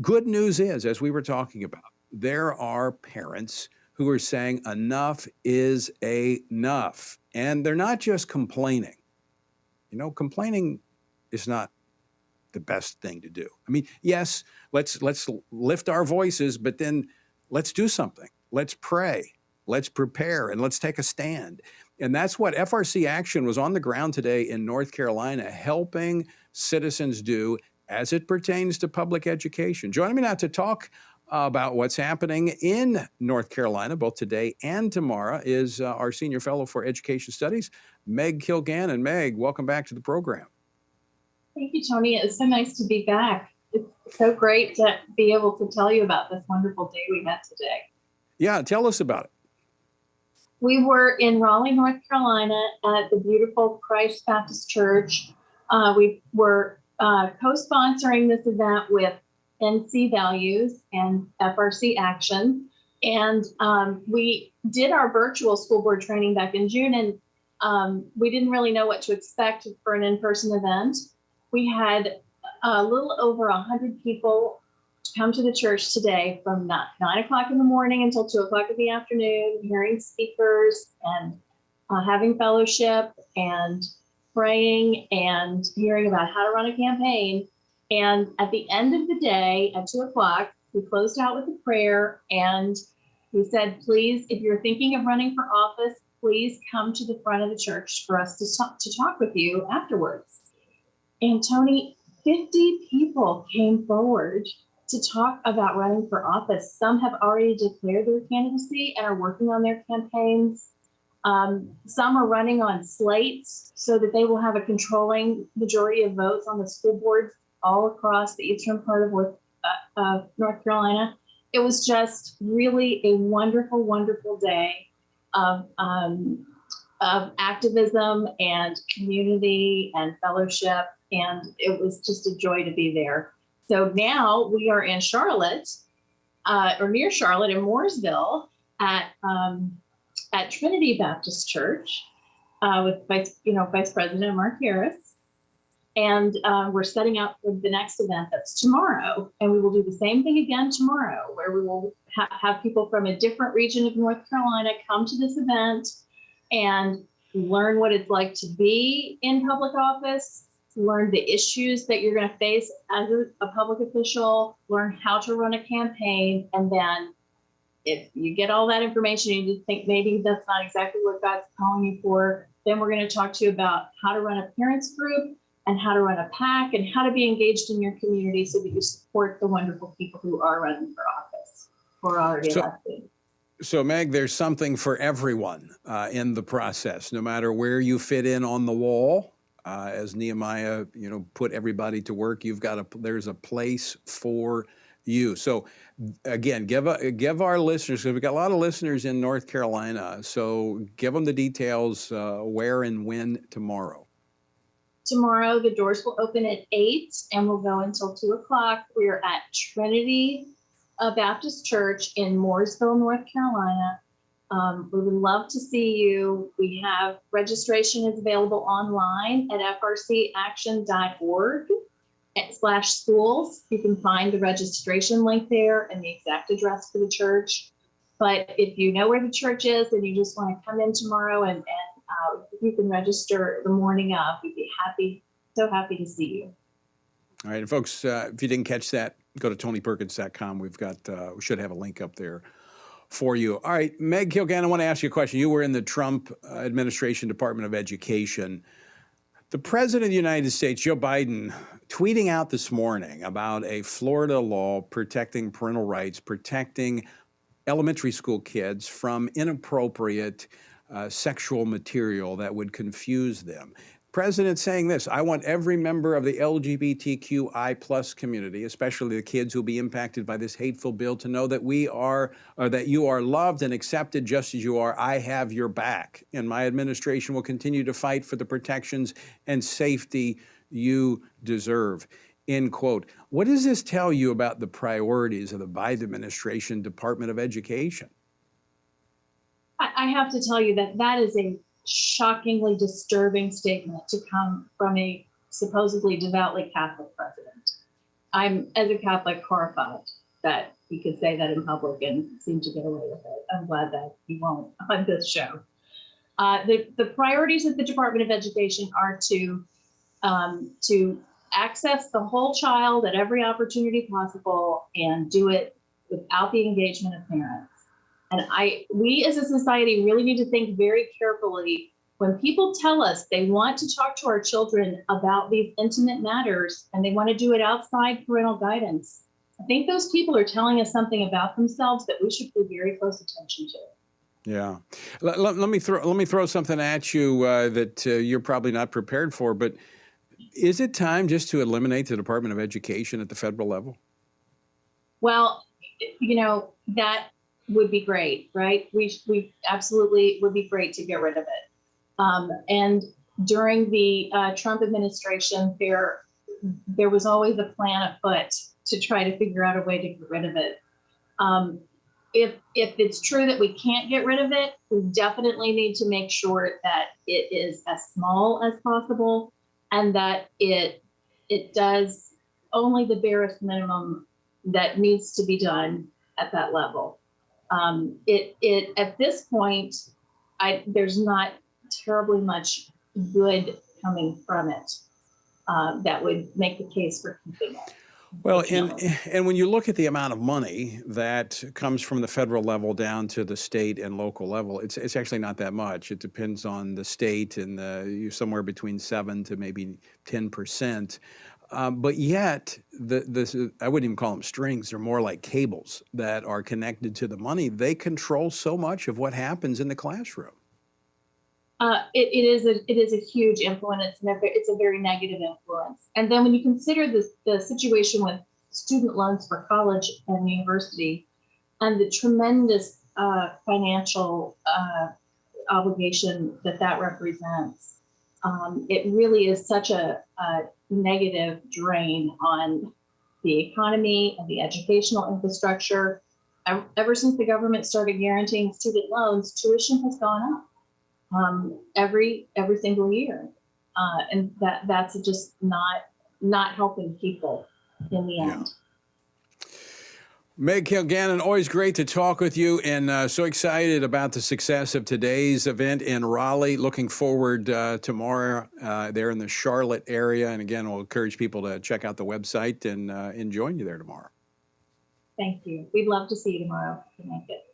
Good news is, as we were talking about, there are parents who are saying enough is enough. And they're not just complaining. Complaining is not the best thing to do. I mean, yes, let's lift our voices, but then let's do something. Let's pray. Let's prepare, and let's take a stand. And that's what FRC Action was on the ground today in North Carolina, helping citizens do as it pertains to public education. Joining me now to talk about what's happening in North Carolina, both today and tomorrow, is our Senior Fellow for Education Studies, Meg Kilgannon. Meg, welcome back to the program. Thank you, Tony. It's so nice to be back. It's so great to be able to tell you about this wonderful day we had today. Yeah, tell us about it. We were in Raleigh, North Carolina at the beautiful Christ Baptist Church. We were co-sponsoring this event with NC Values and FRC Action. And we did our virtual school board training back in June, and we didn't really know what to expect for an in-person event. We had a little over 100 people come to the church today from 9 o'clock in the morning until 2 o'clock in the afternoon, hearing speakers and having fellowship and praying and hearing about how to run a campaign. And at the end of the day, at 2 o'clock, we closed out with a prayer, and we said, please, if you're thinking of running for office, please come to the front of the church for us to talk with you afterwards. And Tony, 50 people came forward to talk about running for office. Some have already declared their candidacy and are working on their campaigns. Some are running on slates so that they will have a controlling majority of votes on the school boards all across the eastern part of North Carolina. It was just really a wonderful, wonderful day of activism and community and fellowship, and it was just a joy to be there. So now we are in Charlotte, or near Charlotte in Mooresville at Trinity Baptist Church with Vice President Mark Harris. And we're setting up for the next event that's tomorrow. And we will do the same thing again tomorrow, where we will have people from a different region of North Carolina come to this event and learn what it's like to be in public office, learn the issues that you're going to face as a public official, learn how to run a campaign. And then if you get all that information and you think maybe that's not exactly what God's calling you for, then we're going to talk to you about how to run a parents group and how to run a PAC and how to be engaged in your community so that you support the wonderful people who are running for office or already elected. So, Meg, there's something for everyone in the process, no matter where you fit in on the wall. As Nehemiah, put everybody to work. There's a place for you. So, again, give our listeners, because we've got a lot of listeners in North Carolina. So, give them the details. Where and when tomorrow? Tomorrow, the doors will open at 8 and will go until 2 o'clock. We are at Trinity Baptist Church in Mooresville, North Carolina. We would love to see you. We have registration is available online at frcaction.org/schools. You can find the registration link there and the exact address for the church. But if you know where the church is and you just want to come in tomorrow and you can register the morning of, we'd be so happy to see you. All right, and folks, if you didn't catch that, go to tonyperkins.com. We should have a link up there for you. All right, Meg Kilgannon, I want to ask you a question. You were in the Trump administration Department of Education. The President of the United States, Joe Biden, tweeting out this morning about a Florida law protecting parental rights, protecting elementary school kids from inappropriate sexual material that would confuse them. President saying this: I want every member of the LGBTQI+ community, especially the kids who will be impacted by this hateful bill, to know that that you are loved and accepted just as you are. I have your back, and my administration will continue to fight for the protections and safety you deserve. End quote. What does this tell you about the priorities of the Biden administration Department of Education? I have to tell you that is a shockingly disturbing statement to come from a supposedly devoutly Catholic president. I'm, as a Catholic, horrified that he could say that in public and seem to get away with it. I'm glad that he won't on this show. The priorities of the Department of Education are to access the whole child at every opportunity possible and do it without the engagement of parents. And we as a society really need to think very carefully when people tell us they want to talk to our children about these intimate matters and they want to do it outside parental guidance. I think those people are telling us something about themselves that we should pay very close attention to. Yeah. Let me throw something at you that you're probably not prepared for, but is it time just to eliminate the Department of Education at the federal level? Well, that would be great, right? We absolutely would be great to get rid of it. And during the Trump administration, there was always a plan afoot to try to figure out a way to get rid of it. If it's true that we can't get rid of it, we definitely need to make sure that it is as small as possible and that it does only the barest minimum that needs to be done at that level. At this point, there's not terribly much good coming from it that would make the case for keeping it. Well, and when you look at the amount of money that comes from the federal level down to the state and local level, it's actually not that much. It depends on the state, and you're somewhere between 7 to maybe 10%. But yet, I wouldn't even call them strings. They're more like cables that are connected to the money. They control so much of what happens in the classroom. It is a huge influence. It's a very negative influence. And then when you consider the situation with student loans for college and university and the tremendous financial obligation that represents, it really is such a negative drain on the economy and the educational infrastructure. Ever since the government started guaranteeing student loans, tuition has gone up. Every single year, and that's just not helping people in the end. Meg Kilgannon, always great to talk with you, and so excited about the success of today's event in Raleigh. Looking forward tomorrow there in the Charlotte area, and again, we'll encourage people to check out the website and join you there tomorrow. Thank you. We'd love to see you tomorrow. Connecticut.